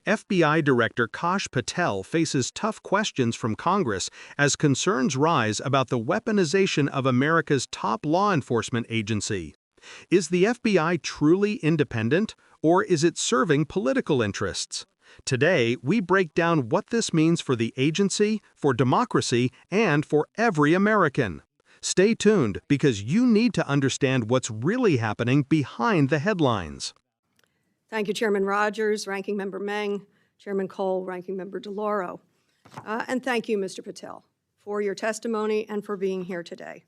FBI Director Kash Patel faces tough questions from Congress as concerns rise about the weaponization of America's top law enforcement agency. Is the FBI truly independent, or is it serving political interests? Today, we break down what this means for the agency, for democracy, and for every American. Stay tuned, because you need to understand what's really happening behind the headlines. Thank you, Chairman Rogers, Ranking Member Meng, Chairman Cole, Ranking Member DeLauro. And thank you, Mr. Patel, for your testimony and for being here today.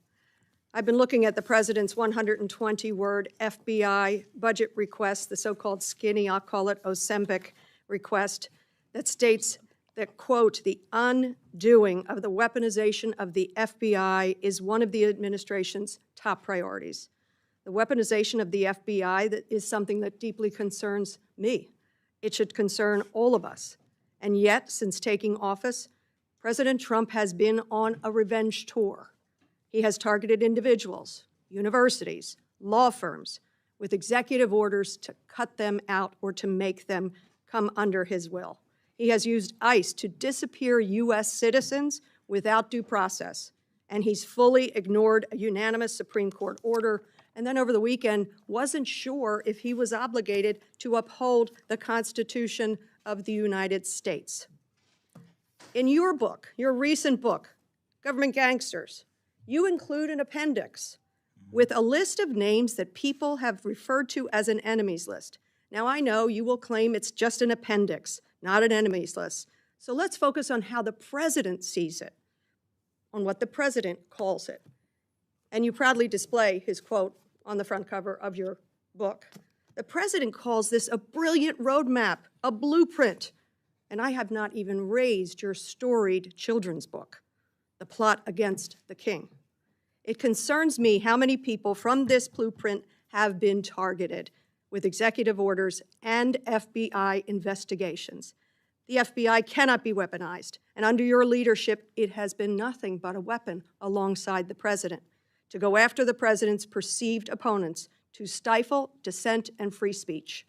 I've been looking at the President's 120-word FBI budget request, the so-called skinny, I'll call it Ozempic request, that states that, quote, the undoing of the weaponization of the FBI is one of the administration's top priorities. The weaponization of the FBI is something that deeply concerns me. It should concern all of us. And yet, since taking office, President Trump has been on a revenge tour. He has targeted individuals, universities, law firms, with executive orders to cut them out or to make them come under his will. He has used ICE to disappear U.S. citizens without due process, and he's fully ignored a unanimous Supreme Court order, and then over the weekend wasn't sure if he was obligated to uphold the Constitution of the United States. In your book, your recent book, Government Gangsters, you include an appendix with a list of names that people have referred to as an enemies list. Now, I know you will claim it's just an appendix, not an enemies list. So let's focus on how the President sees it, on what the President calls it. And you proudly display his quote on the front cover of your book. The President calls this a brilliant roadmap, a blueprint. And I have not even raised your storied children's book, The Plot Against the King. It concerns me how many people from this blueprint have been targeted with executive orders and FBI investigations. The FBI cannot be weaponized, and under your leadership, it has been nothing but a weapon alongside the President to go after the President's perceived opponents, to stifle dissent and free speech.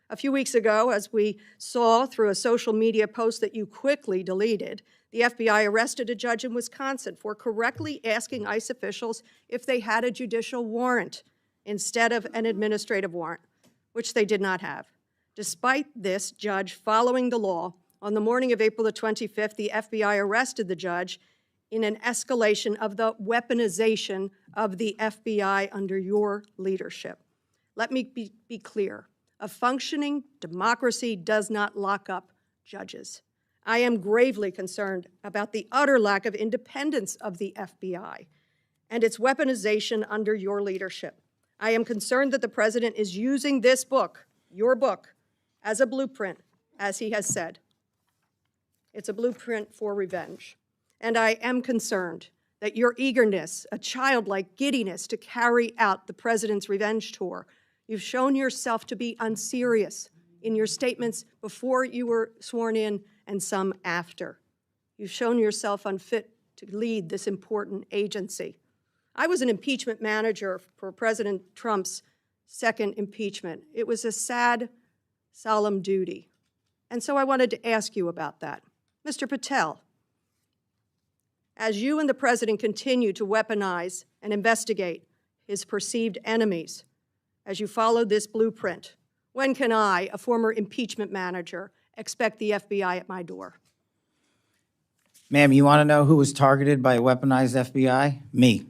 A few weeks ago, as we saw through a social media post that you quickly deleted, the FBI arrested a judge in Wisconsin for correctly asking ICE officials if they had a judicial warrant instead of an administrative warrant, which they did not have. Despite this judge following the law, on the morning of April the 25th, the FBI arrested the judge in an escalation of the weaponization of the FBI under your leadership. Let me be clear. A functioning democracy does not lock up judges. I am gravely concerned about the utter lack of independence of the FBI and its weaponization under your leadership. I am concerned that the President is using this book, your book, as a blueprint, as he has said. It's a blueprint for revenge. And I am concerned that your eagerness, a childlike giddiness to carry out the President's revenge tour, you've shown yourself to be unserious in your statements before you were sworn in and some after. You've shown yourself unfit to lead this important agency. I was an impeachment manager for President Trump's second impeachment. It was a sad, solemn duty. And so I wanted to ask you about that. Mr. Patel, as you and the President continue to weaponize and investigate his perceived enemies, as you follow this blueprint, when can I, a former impeachment manager, expect the FBI at my door? Ma'am, you want to know who was targeted by a weaponized FBI? Me.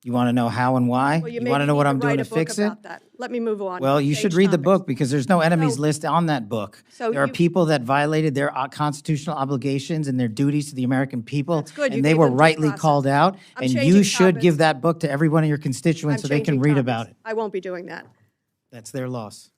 You want to know how and why? Well, you want to know what I'm doing to fix it? That. Let me move on. Well, you should read the topics. book, because there's no enemies list on that book. So there are people that violated their constitutional obligations and their duties to the American people, That's good. You and they gave were them due rightly process. called out, I'm and changing you should topics. give that book to every one of your constituents so they can read about it. I won't be doing that. That's their loss.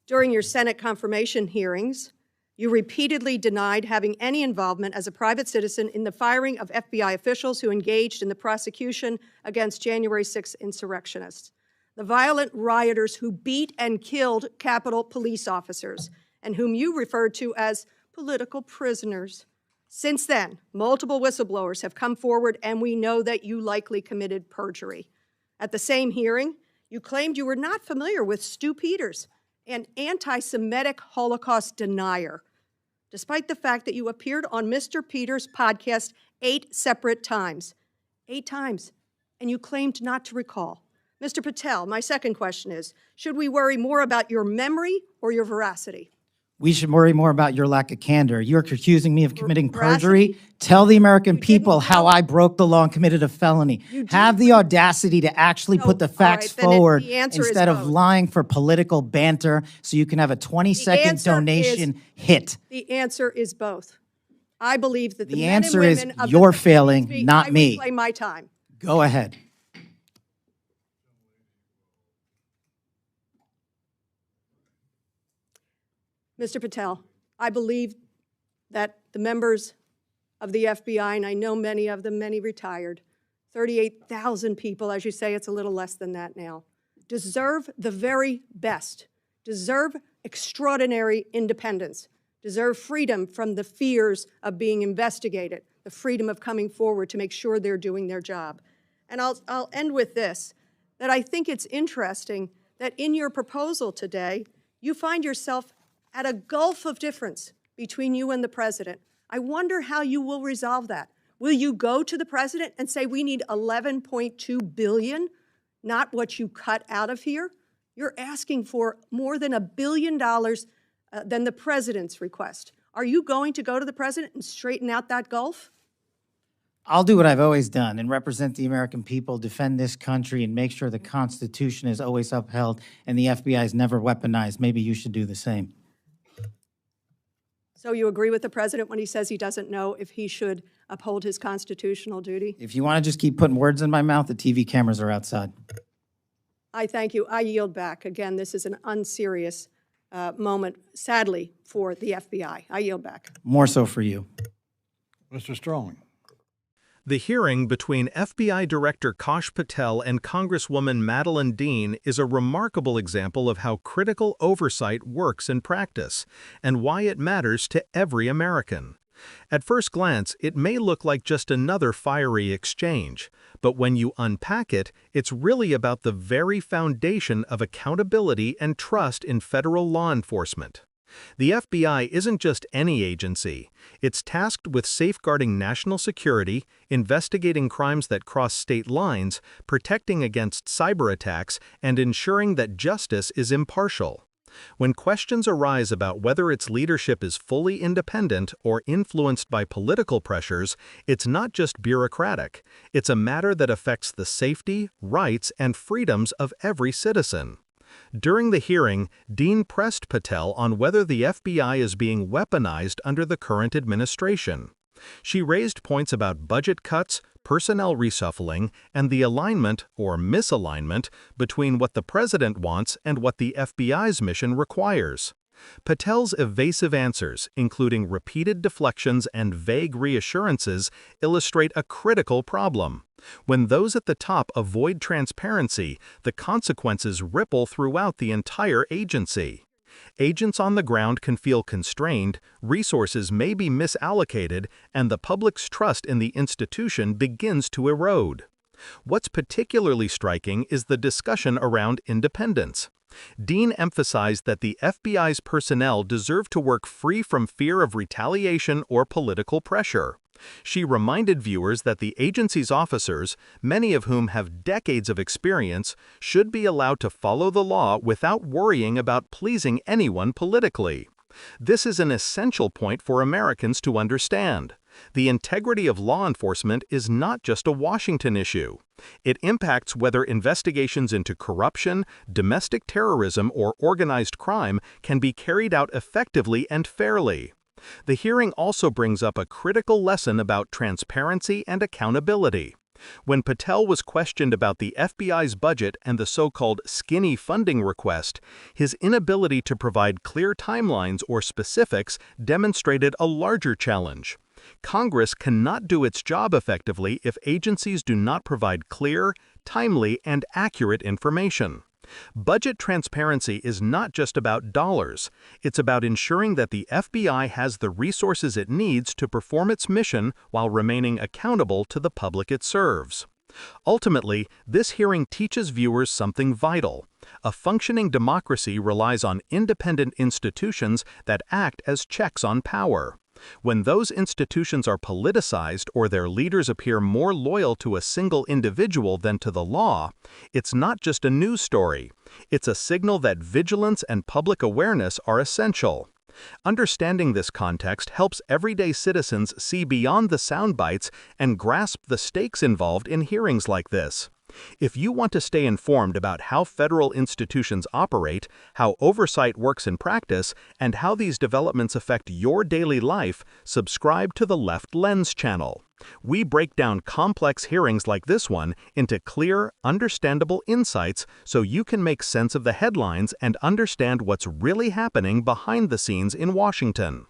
During your Senate confirmation hearings, you repeatedly denied having any involvement as a private citizen in the firing of FBI officials who engaged in the prosecution against January 6 insurrectionists, the violent rioters who beat and killed Capitol police officers, and whom you referred to as political prisoners. Since then, multiple whistleblowers have come forward, and we know that you likely committed perjury. At the same hearing, you claimed you were not familiar with Stu Peters an anti-Semitic Holocaust denier, despite the fact that you appeared on Mr. Peters' podcast 8 separate times. 8 times, and you claimed not to recall. Mr. Patel, my second question is, should we worry more about your memory or your veracity? We should worry more about your lack of candor. You're accusing me of committing perjury. Veracity? Tell the American people didn't how know. I broke the law and committed a felony. Have the audacity to actually No, put the all facts right, then forward the answer is instead of both. lying for political banter so you can have a 20-second answer donation hit. The answer is both. I believe that the The men and answer is women of you're the failing, not I me. reclaim my time. Go ahead. Mr. Patel, I believe that the members of the FBI, and I know many of them, many retired, 38,000 people, as you say, it's a little less than that now, deserve the very best, deserve extraordinary independence, deserve freedom from the fears of being investigated, the freedom of coming forward to make sure they're doing their job. And I'll end with this, that I think it's interesting that in your proposal today, you find yourself at a gulf of difference between you and the president. I wonder how you will resolve that. Will you go to the president and say, we need $11.2 billion, not what you cut out of here? You're asking for more than $1 billion than the president's request. Are you going to go to the president and straighten out that gulf? I'll do what I've always done and represent the American people, defend this country, and make sure the Constitution is always upheld and the FBI is never weaponized. Maybe you should do the same. So you agree with the president when he says he doesn't know if he should uphold his constitutional duty? If you want to just keep putting words in my mouth, the TV cameras are outside. I thank you. I yield back. Again, this is an unserious moment, sadly, for the FBI. I yield back. More so for you. Mr. Strong. The hearing between FBI Director Kash Patel and Congresswoman Madeleine Dean is a remarkable example of how critical oversight works in practice and why it matters to every American. At first glance, it may look like just another fiery exchange, but when you unpack it, it's really about the very foundation of accountability and trust in federal law enforcement. The FBI isn't just any agency. It's tasked with safeguarding national security, investigating crimes that cross state lines, protecting against cyber attacks, and ensuring that justice is impartial. When questions arise about whether its leadership is fully independent or influenced by political pressures, it's not just bureaucratic. It's a matter that affects the safety, rights, and freedoms of every citizen. During the hearing, Dean pressed Patel on whether the FBI is being weaponized under the current administration. She raised points about budget cuts, personnel reshuffling, and the alignment, or misalignment, between what the president wants and what the FBI's mission requires. Patel's evasive answers, including repeated deflections and vague reassurances, illustrate a critical problem. When those at the top avoid transparency, the consequences ripple throughout the entire agency. Agents on the ground can feel constrained, resources may be misallocated, and the public's trust in the institution begins to erode. What's particularly striking is the discussion around independence. Dean emphasized that the FBI's personnel deserve to work free from fear of retaliation or political pressure. She reminded viewers that the agency's officers, many of whom have decades of experience, should be allowed to follow the law without worrying about pleasing anyone politically. This is an essential point for Americans to understand. The integrity of law enforcement is not just a Washington issue. It impacts whether investigations into corruption, domestic terrorism, or organized crime can be carried out effectively and fairly. The hearing also brings up a critical lesson about transparency and accountability. When Patel was questioned about the FBI's budget and the so-called skinny funding request, his inability to provide clear timelines or specifics demonstrated a larger challenge. Congress cannot do its job effectively if agencies do not provide clear, timely, and accurate information. Budget transparency is not just about dollars. It's about ensuring that the FBI has the resources it needs to perform its mission while remaining accountable to the public it serves. Ultimately, this hearing teaches viewers something vital. A functioning democracy relies on independent institutions that act as checks on power. When those institutions are politicized or their leaders appear more loyal to a single individual than to the law, it's not just a news story. It's a signal that vigilance and public awareness are essential. Understanding this context helps everyday citizens see beyond the sound bites and grasp the stakes involved in hearings like this. If you want to stay informed about how federal institutions operate, how oversight works in practice, and how these developments affect your daily life, subscribe to the Left Lens channel. We break down complex hearings like this one into clear, understandable insights so you can make sense of the headlines and understand what's really happening behind the scenes in Washington.